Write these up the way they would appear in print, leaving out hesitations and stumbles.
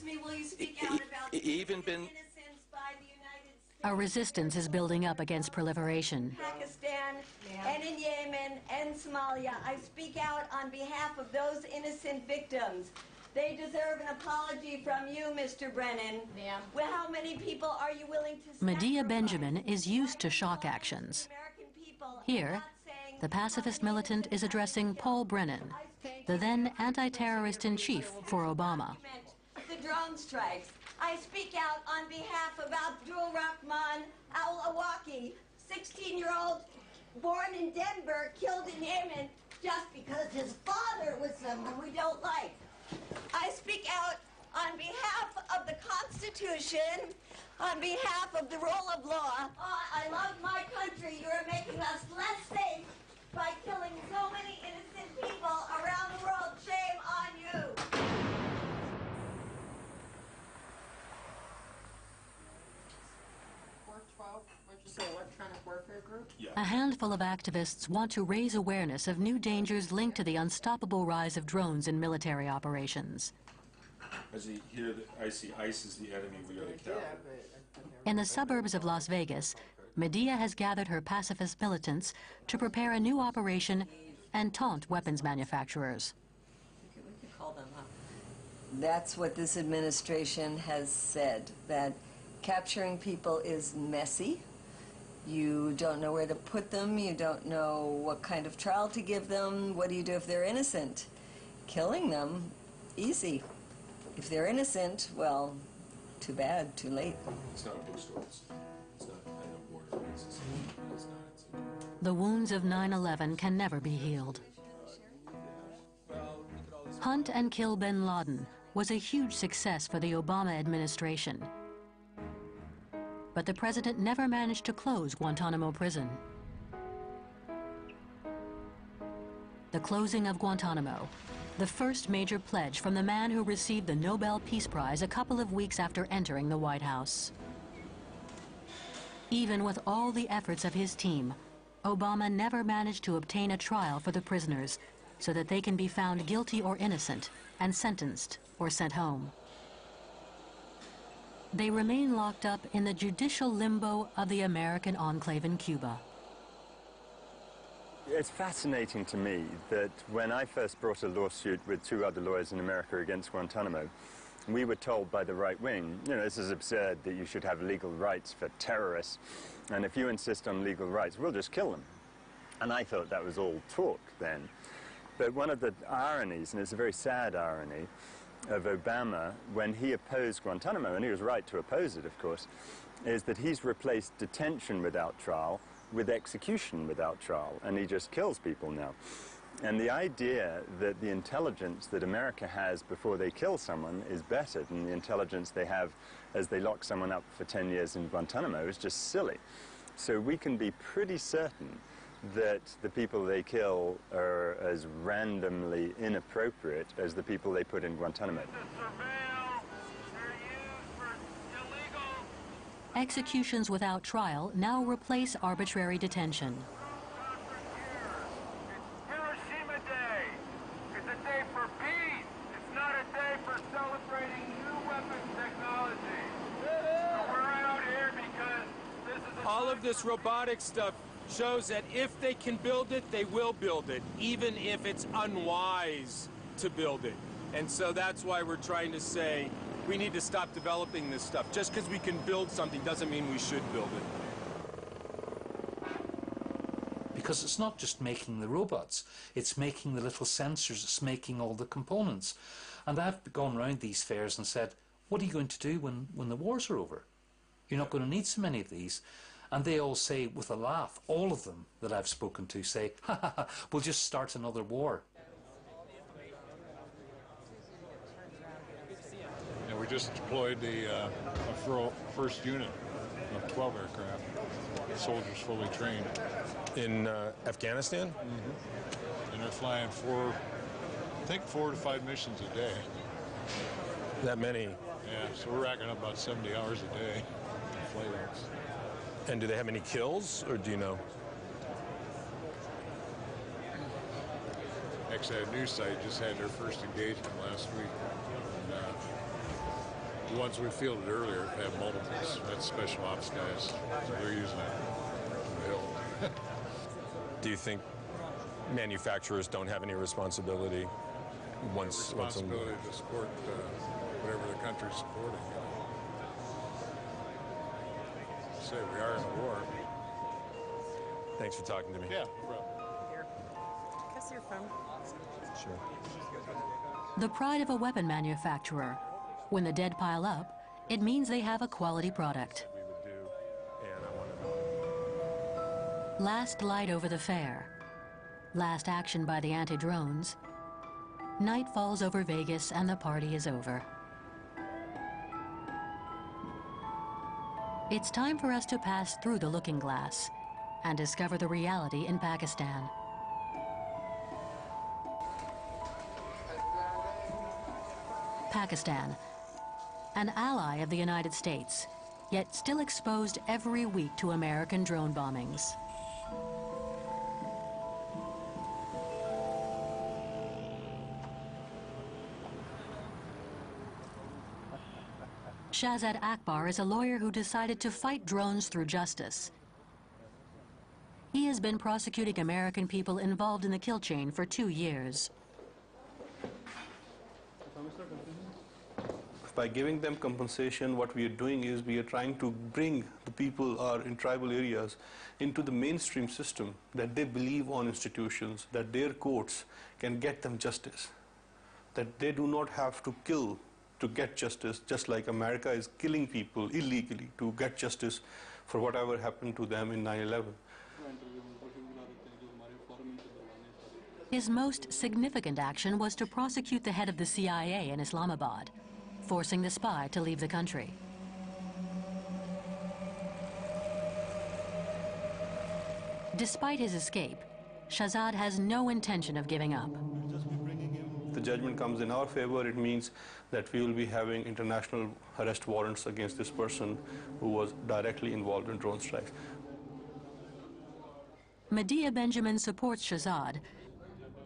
me, will you speak out about the innocence by the United States? A resistance is building up against proliferation. Pakistan and in Yemen and Somalia. I speak out on behalf of those innocent victims. They deserve an apology from you, Mr. Brennan. Ma'am. Well, how many people are you willing to Medea sacrifice? Benjamin is used to shock actions. Here, the pacifist militant is addressing Paul Brennan, the then anti-terrorist-in-chief for Obama. The drone strikes. I speak out on behalf of Abdul Rahman al-Awaki, 16-year-old born in Denver, killed in Yemen just because his father was someone we don't like. I speak out on behalf of the Constitution, on behalf of the rule of law. I love my country. You are making us less safe by killing so many innocent people around the world. Shame on you. What'd you say, electronic warfare group? Yeah. A handful of activists want to raise awareness of new dangers linked to the unstoppable rise of drones in military operations. As you hear, I see ICE is the enemy, we are the capital. In the suburbs of Las Vegas, Medea has gathered her pacifist militants to prepare a new operation and taunt weapons manufacturers. We could call them up. That's what this administration has said, that capturing people is messy. You don't know where to put them. You don't know what kind of trial to give them. What do you do if they're innocent? Killing them, easy. If they're innocent, well, too bad, too late. It's not a bookstore. It's not I know border. It's not. The wounds of 9/11 can never be healed. Hunt and Kill bin Laden was a huge success for the Obama administration. But the president never managed to close Guantanamo prison. The closing of Guantanamo, the first major pledge from the man who received the Nobel Peace Prize a couple of weeks after entering the White House. Even with all the efforts of his team, Obama never managed to obtain a trial for the prisoners so that they can be found guilty or innocent and sentenced or sent home. They remain locked up in the judicial limbo of the American enclave in Cuba. It's fascinating to me that when I first brought a lawsuit with two other lawyers in America against Guantanamo, we were told by the right wing, you know, this is absurd that you should have legal rights for terrorists, and if you insist on legal rights, we'll just kill them. And I thought that was all talk then. But one of the ironies, and it's a very sad irony, of Obama when he opposed Guantanamo, and he was right to oppose it, of course, is that he's replaced detention without trial with execution without trial, and he just kills people now. And the idea that the intelligence that America has before they kill someone is better than the intelligence they have as they lock someone up for 10 years in Guantanamo is just silly. So we can be pretty certain that the people they kill are as randomly inappropriate as the people they put in Guantanamo. Executions without trial now replace arbitrary detention. Hiroshima Day. It's a day for peace. It's not a day for celebrating new weapons technology. So we're out here because this is all of this robotic stuff shows that if they can build it, they will build it, even if it's unwise to build it. And so that's why we're trying to say we need to stop developing this stuff. Just because we can build something doesn't mean we should build it. Because it's not just making the robots, it's making the little sensors, it's making all the components. And I've gone around these fairs and said, what are you going to do when the wars are over? You're not going to need so many of these. And they all say, with a laugh, all of them that I've spoken to say, ha ha ha, we'll just start another war. And we just deployed the first unit of 12 aircraft, soldiers fully trained. In Afghanistan? Mm-hmm. And they're flying I think 4 to 5 missions a day. That many? Yeah, so we're racking up about 70 hours a day in flight hours. And do they have any kills, or do you know? Actually, a news site just had their first engagement last week. And, The ones we fielded earlier have multiples. That's special ops guys. So they're using it from the hill. Do you think manufacturers don't have any responsibility once responsibility to support whatever the country's supporting? Say we are in a war. Thanks for talking to me. Yeah, no problem. Guess your phone. Sure. The pride of a weapon manufacturer. When the dead pile up, it means they have a quality product. We would do, and I want to. Last light over the fair. Last action by the anti-drones. Night falls over Vegas and the party is over. It's time for us to pass through the looking glass and discover the reality in Pakistan. Pakistan, an ally of the United States, yet still exposed every week to American drone bombings. Shahzad Akbar is a lawyer who decided to fight drones through justice. He has been prosecuting American people involved in the kill chain for 2 years. By giving them compensation, what we are doing is we are trying to bring the people who are in tribal areas into the mainstream system, that they believe on institutions, that their courts can get them justice, that they do not have to kill to get justice, just like America is killing people illegally to get justice for whatever happened to them in 9/11. His most significant action was to prosecute the head of the CIA in Islamabad, forcing the spy to leave the country. Despite his escape, Shahzad has no intention of giving up. If the judgment comes in our favor, it means that we will be having international arrest warrants against this person who was directly involved in drone strikes. Medea Benjamin supports Shahzad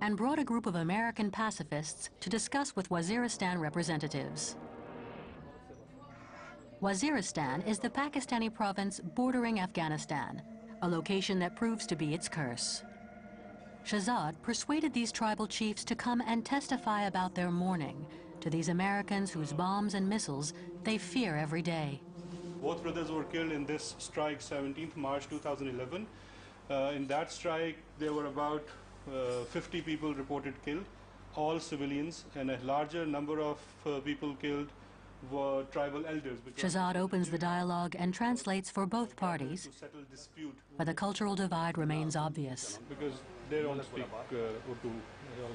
and brought a group of American pacifists to discuss with Waziristan representatives. Waziristan is the Pakistani province bordering Afghanistan, a location that proves to be its curse. Shahzad persuaded these tribal chiefs to come and testify about their mourning to these Americans whose bombs and missiles they fear every day. Both brothers were killed in this strike, 17th March 2011. In that strike, there were about 50 people reported killed, all civilians, and a larger number of people killed were tribal elders. Shahzad opens the dialogue and translates for both parties, but the cultural divide remains obvious. Because they don't speak Urdu.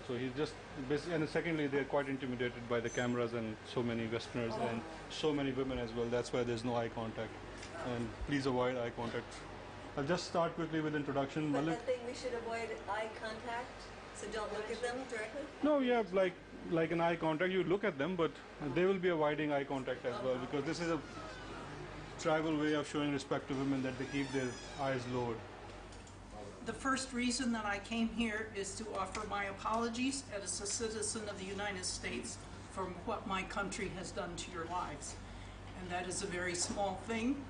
So he's just, and secondly, they're quite intimidated by the cameras and so many Westerners and so many women as well. That's why there's no eye contact. And please avoid eye contact. I'll just start quickly with introduction. But I think we should avoid eye contact, so don't look at them directly? No, yeah, like an eye contact, you look at them, but they will be avoiding eye contact as well, because this is a tribal way of showing respect to women, that they keep their eyes lowered. The first reason that I came here is to offer my apologies as a citizen of the United States for what my country has done to your lives. And that is a very small thing,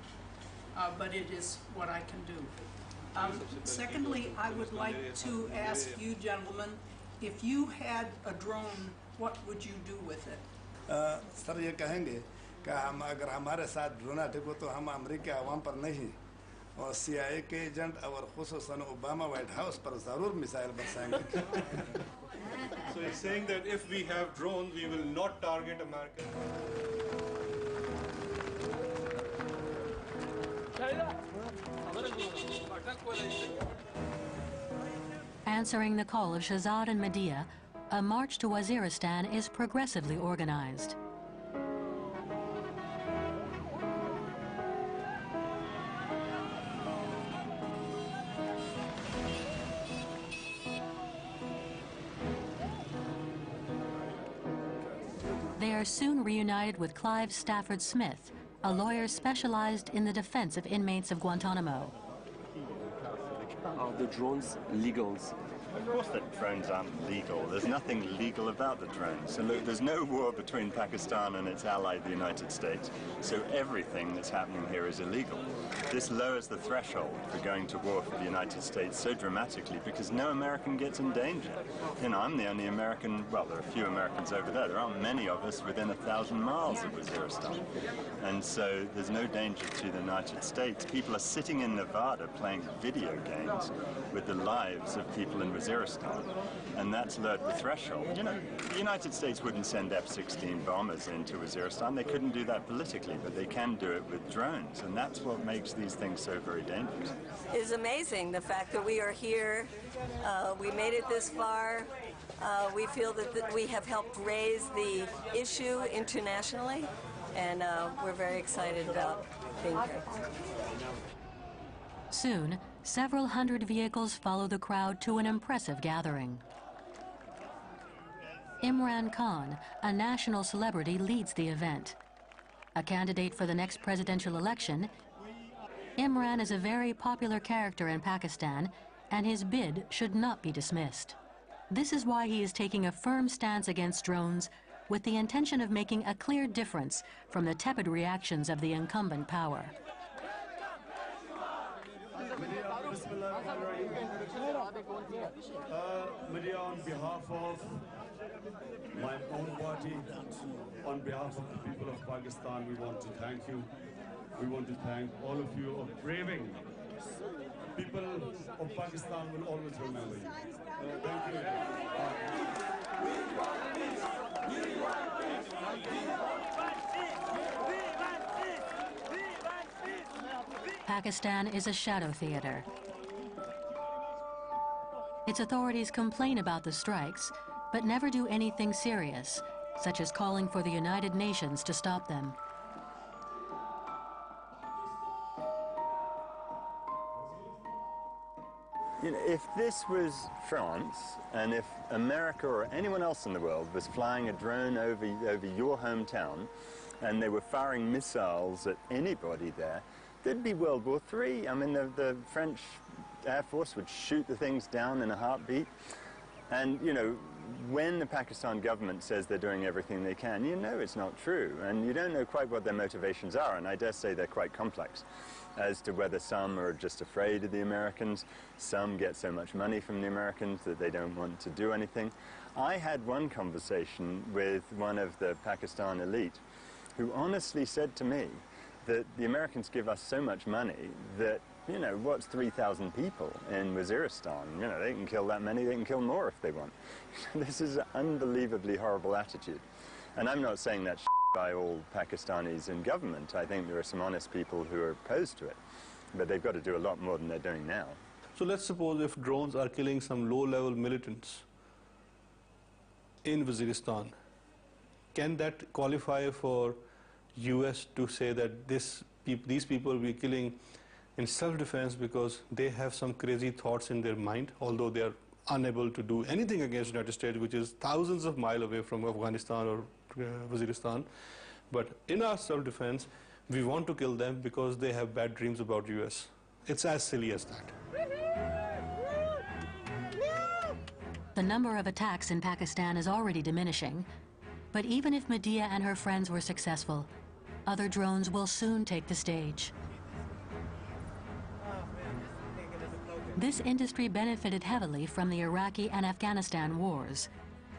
but it is what I can do. Secondly, I would like to ask you gentlemen, if you had a drone, what would you do with it? Sir ये कहेंगे कि हम अगर हमारे साथ drone attack हो तो हम अमेरिकी आवाम पर नहीं और CIA के एजेंट और खुसूसन ओबामा व्हाइट हाउस पर जरूर missile बरसाएंगे. So he's saying that if we have drones, we will not target America. Answering the call of Shahzad and Medea, a march to Waziristan is progressively organized. They are soon reunited with Clive Stafford Smith, a lawyer specialized in the defense of inmates of Guantanamo. Are the drones legal Of course that drones aren't legal. There's nothing legal about the drones. So look, there's no war between Pakistan and its ally, the United States. So everything that's happening here is illegal. This lowers the threshold for going to war for the United States so dramatically because no American gets in danger. You know, I'm the only American, well, there are a few Americans over there. There aren't many of us within 1,000 miles of Waziristan. And so there's no danger to the United States. People are sitting in Nevada playing video games with the lives of people in Waziristan. And that's lowered the threshold. You know, the United States wouldn't send F-16 bombers into Waziristan. They couldn't do that politically, but they can do it with drones. And that's what makes these things so very dangerous. It's amazing, the fact that we are here. We made it this far. We feel that we have helped raise the issue internationally, and we're very excited about being here. Soon, several hundred vehicles follow the crowd to an impressive gathering. Imran Khan, a national celebrity, leads the event. A candidate for the next presidential election, Imran is a very popular character in Pakistan, and his bid should not be dismissed. This is why he is taking a firm stance against drones with the intention of making a clear difference from the tepid reactions of the incumbent power. Media, on behalf of my own party, on behalf of the people of Pakistan, we want to thank you. We want to thank all of you of braving. People of Pakistan will always remember you. Thank you. Pakistan is a shadow theater. Its authorities complain about the strikes, but never do anything serious, such as calling for the United Nations to stop them. You know, if this was France, and if America or anyone else in the world was flying a drone over your hometown, and they were firing missiles at anybody there, there'd be World War III. I mean, the French Air Force would shoot the things down in a heartbeat. And, you know, when the Pakistan government says they're doing everything they can, you know it's not true. And you don't know quite what their motivations are, and I dare say they're quite complex as to whether some are just afraid of the Americans, some get so much money from the Americans that they don't want to do anything. I had one conversation with one of the Pakistan elite who honestly said to me that the Americans give us so much money that, you know, what's 3,000 people in Waziristan? You know, they can kill that many, they can kill more if they want. This is an unbelievably horrible attitude. And I'm not saying that's by all Pakistanis in government. I think there are some honest people who are opposed to it. But they've got to do a lot more than they're doing now. So let's suppose if drones are killing some low-level militants in Waziristan, can that qualify for US to say that these people will be killing in self-defense because they have some crazy thoughts in their mind, although they are unable to do anything against the United States, which is thousands of miles away from Afghanistan or Waziristan. But in our self-defense, we want to kill them because they have bad dreams about US. It's as silly as that. The number of attacks in Pakistan is already diminishing, but even if Medea and her friends were successful, other drones will soon take the stage. This industry benefited heavily from the Iraqi and Afghanistan wars.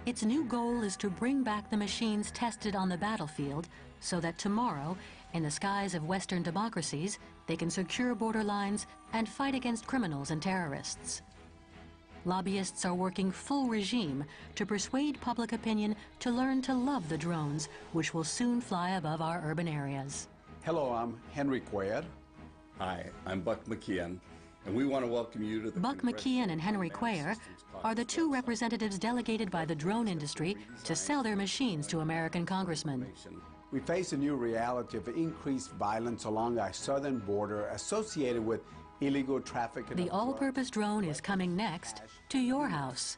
Its new goal is to bring back the machines tested on the battlefield so that tomorrow, in the skies of Western democracies, they can secure border lines and fight against criminals and terrorists. Lobbyists are working full regime to persuade public opinion to learn to love the drones, which will soon fly above our urban areas. Hello, I'm Henry Cuellar. Hi, I'm Buck McKeon, and we want to welcome you to the Buck McKeon and Henry Cuellar are the two representatives delegated by the drone industry to sell their machines to American congressmen. We face a new reality of increased violence along our southern border associated with illegal traffic. The all-purpose drone is coming next to your house.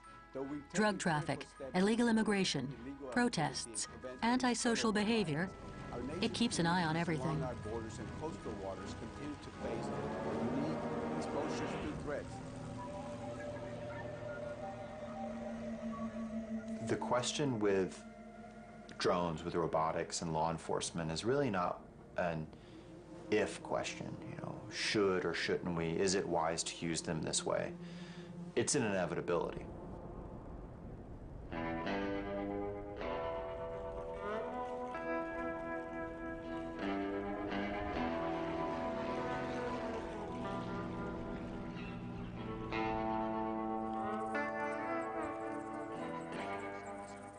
Drug traffic, illegal immigration, protests, antisocial behavior. It keeps an eye on everything. Our borders and coastal waters continue to face unique exposures to threats. The question with drones, with robotics and law enforcement is really not an if question, you know, should or shouldn't we, is it wise to use them this way? It's an inevitability.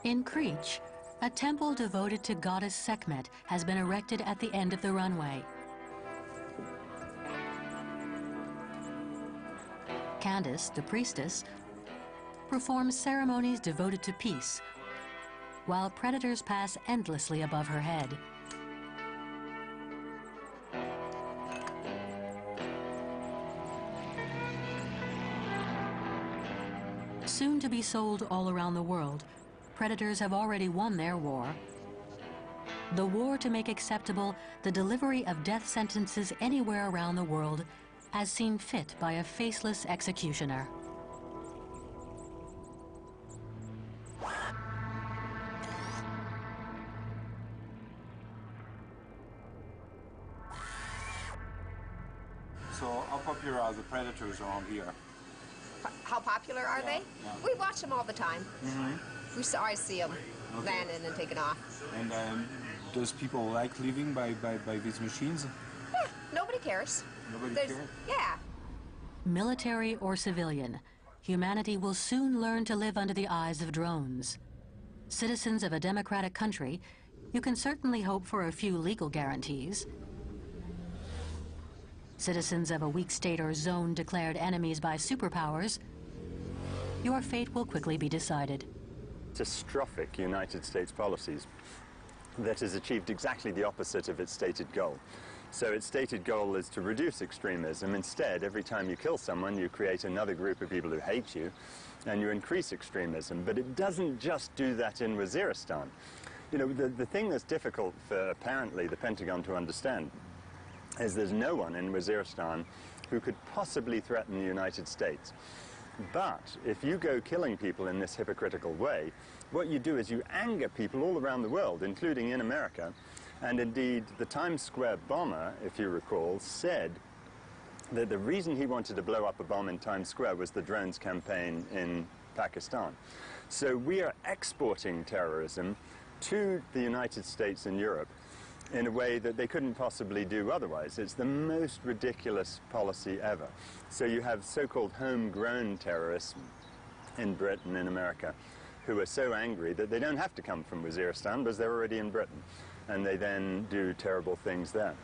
In Creech, a temple devoted to goddess Sekhmet has been erected at the end of the runway. Candace, the priestess, performs ceremonies devoted to peace, while predators pass endlessly above her head. Soon to be sold all around the world, predators have already won their war. The war to make acceptable the delivery of death sentences anywhere around the world as seen fit by a faceless executioner. So how popular are the predators around here? How popular are they? Yeah. We watch them all the time. I see them landing and taking off. And does people like living by these machines? Yeah, nobody cares. Nobody cares? Yeah. Military or civilian, humanity will soon learn to live under the eyes of drones. Citizens of a democratic country, you can certainly hope for a few legal guarantees. Citizens of a weak state or zone declared enemies by superpowers, your fate will quickly be decided. Catastrophic United States policies that has achieved exactly the opposite of its stated goal. So its stated goal is to reduce extremism. Instead, every time you kill someone, you create another group of people who hate you, and you increase extremism. But it doesn't just do that in Waziristan. You know, the thing that's difficult for, apparently, the Pentagon to understand is there's no one in Waziristan who could possibly threaten the United States. But if you go killing people in this hypocritical way, what you do is you anger people all around the world, including in America. And indeed, the Times Square bomber, if you recall, said that the reason he wanted to blow up a bomb in Times Square was the drones campaign in Pakistan. So we are exporting terrorism to the United States and Europe in a way that they couldn't possibly do otherwise. It's the most ridiculous policy ever. So you have so-called homegrown terrorists in Britain and America who are so angry that they don't have to come from Waziristan because they're already in Britain, and they then do terrible things there.